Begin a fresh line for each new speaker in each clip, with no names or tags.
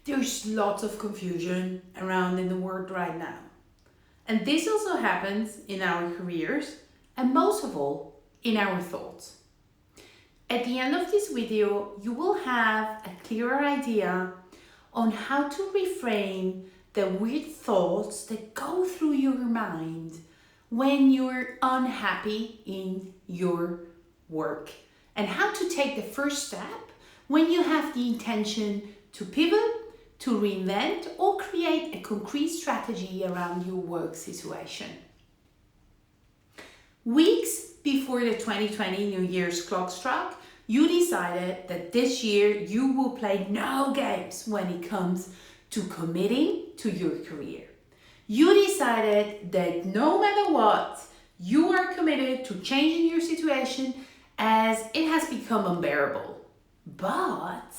There's lots of confusion around in the world right now. And this also happens in our careers and most of all in our thoughts. At the end of this video, you will have a clearer idea on how to reframe the weird thoughts that go through your mind when you're unhappy in your work, and how to take the first step when you have the intention to pivot, to reinvent, or create a concrete strategy around your work situation. Weeks before the 2020 New Year's clock struck, you decided that this year you will play no games when it comes to committing to your career. You decided that no matter what, you are committed to changing your situation as it has become unbearable. But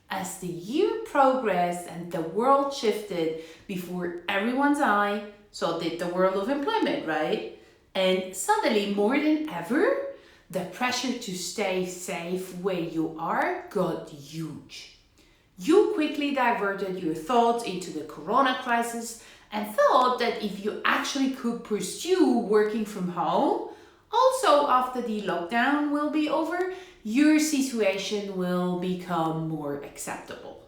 as the year progressed and the world shifted before everyone's eye, so did the world of employment, right? And suddenly, more than ever, the pressure to stay safe where you are got huge. You quickly diverted your thoughts into the corona crisis and thought that if you actually could pursue working from home, also after the lockdown will be over, your situation will become more acceptable.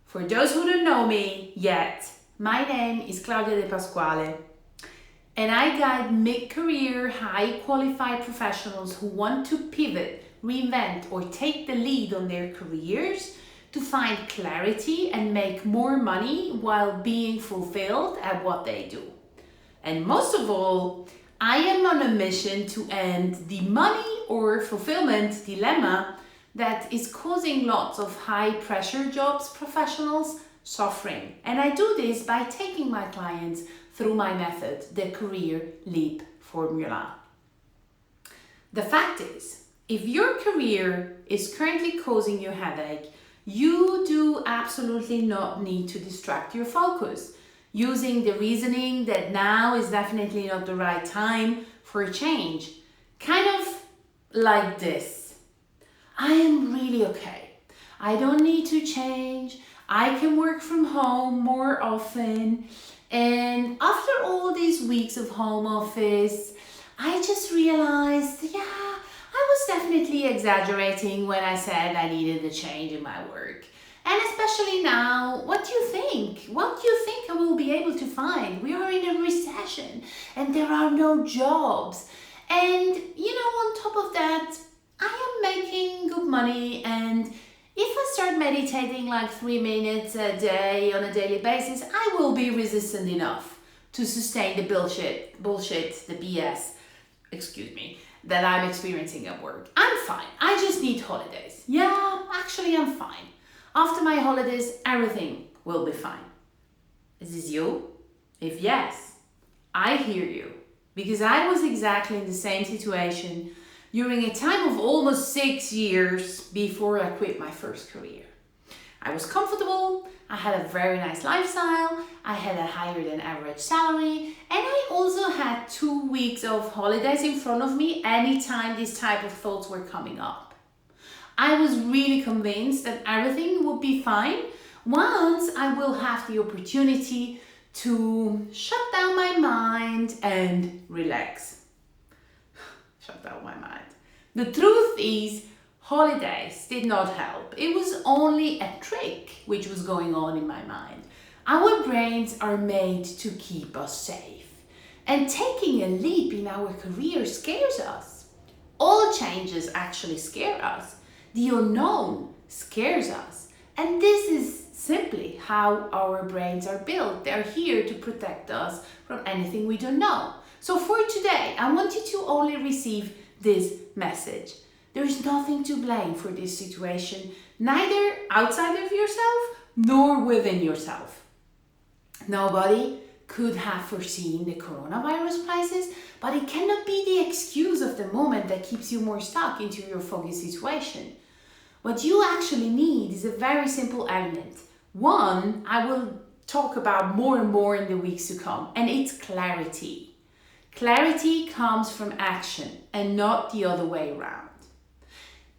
For those who don't know me yet, my name is Claudia De Pasquale, and I guide mid-career, high-qualified professionals who want to pivot, reinvent, or take the lead on their careers to find clarity and make more money while being fulfilled at what they do. And most of all, I am on a mission to end the money or fulfillment dilemma that is causing lots of high-pressure jobs professionals suffering. And I do this by taking my clients through my method, the Career Leap Formula. The fact is, if your career is currently causing you headache, you do absolutely not need to distract your focus using the reasoning that now is definitely not the right time for a change. Kind of like this. I am really okay. I don't need to change. I can work from home more often. And after all these weeks of home office, I just realized, I was definitely exaggerating when I said I needed a change in my work. And especially now, what do you think? What do you think I will be able to find? We are in a recession and there are no jobs. And, on top of that, I am making good money, and if I start meditating like 3 minutes a day on a daily basis, I will be resistant enough to sustain the bullshit, the BS, that I'm experiencing at work. I'm fine. I just need holidays. Yeah, actually I'm fine. After my holidays, everything will be fine. Is this you? If yes, I hear you, because I was exactly in the same situation during a time of almost 6 years before I quit my first career. I was comfortable, I had a very nice lifestyle, I had a higher than average salary, and I also had 2 weeks of holidays in front of me anytime these type of thoughts were coming up. I was really convinced that everything would be fine once I will have the opportunity to shut down my mind and relax. Shut down my mind. The truth is, holidays did not help. It was only a trick which was going on in my mind. Our brains are made to keep us safe, and taking a leap in our career scares us. All changes actually scare us. The unknown scares us, and this is simply how our brains are built. They're here to protect us from anything we don't know. So for today, I want you to only receive this message. There is nothing to blame for this situation, neither outside of yourself nor within yourself. Nobody could have foreseen the coronavirus crisis, but it cannot be the excuse of the moment that keeps you more stuck into your foggy situation. What you actually need is a very simple element. One, I will talk about more and more in the weeks to come, and it's clarity. Clarity comes from action and not the other way around.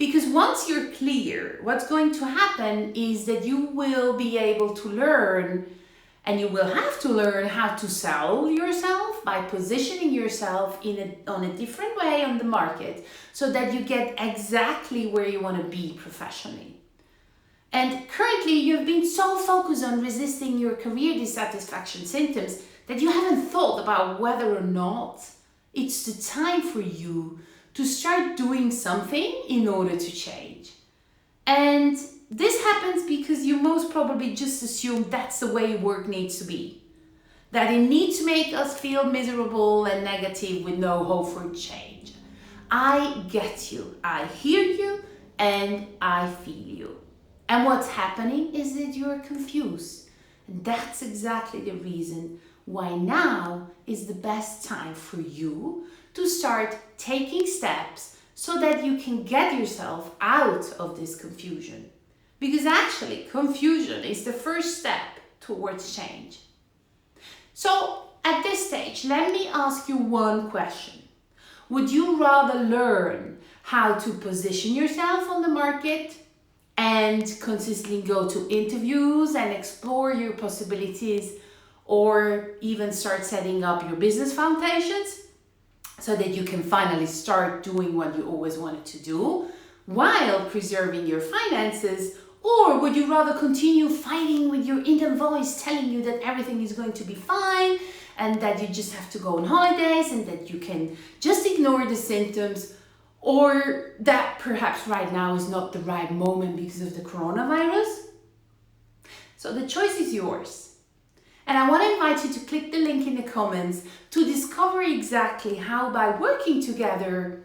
Because once you're clear, what's going to happen is that you will be able to learn, and you will have to learn how to sell yourself by positioning yourself on a different way on the market so that you get exactly where you want to be professionally. And currently, you've been so focused on resisting your career dissatisfaction symptoms that you haven't thought about whether or not it's the time for you to start doing something in order to change. And this happens because you most probably just assume that's the way work needs to be. That it needs to make us feel miserable and negative with no hope for change. I get you, I hear you, and I feel you. And what's happening is that you're confused. And that's exactly the reason why now is the best time for you to start taking steps so that you can get yourself out of this confusion. Because actually, confusion is the first step towards change. So at this stage, let me ask you one question. Would you rather learn how to position yourself on the market and consistently go to interviews and explore your possibilities, or even start setting up your business foundations so that you can finally start doing what you always wanted to do while preserving your finances? Or would you rather continue fighting with your inner voice telling you that everything is going to be fine and that you just have to go on holidays and that you can just ignore the symptoms, or that perhaps right now is not the right moment because of the coronavirus? So the choice is yours. And I want to invite you to click the link in the comments to discover exactly how, by working together,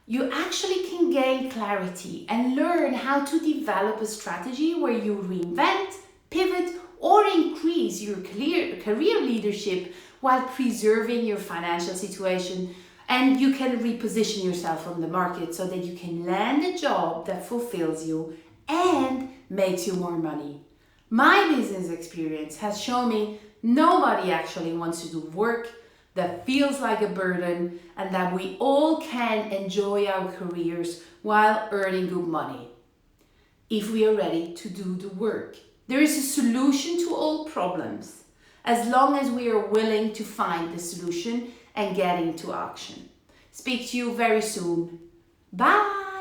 you actually can gain clarity and learn how to develop a strategy where you reinvent, pivot, or increase your career leadership while preserving your financial situation. And you can reposition yourself on the market so that you can land a job that fulfills you and makes you more money. My business experience has shown me nobody actually wants to do work that feels like a burden, and that we all can enjoy our careers while earning good money if we are ready to do the work. There is a solution to all problems as long as we are willing to find the solution and get into action. Speak to you very soon. Bye.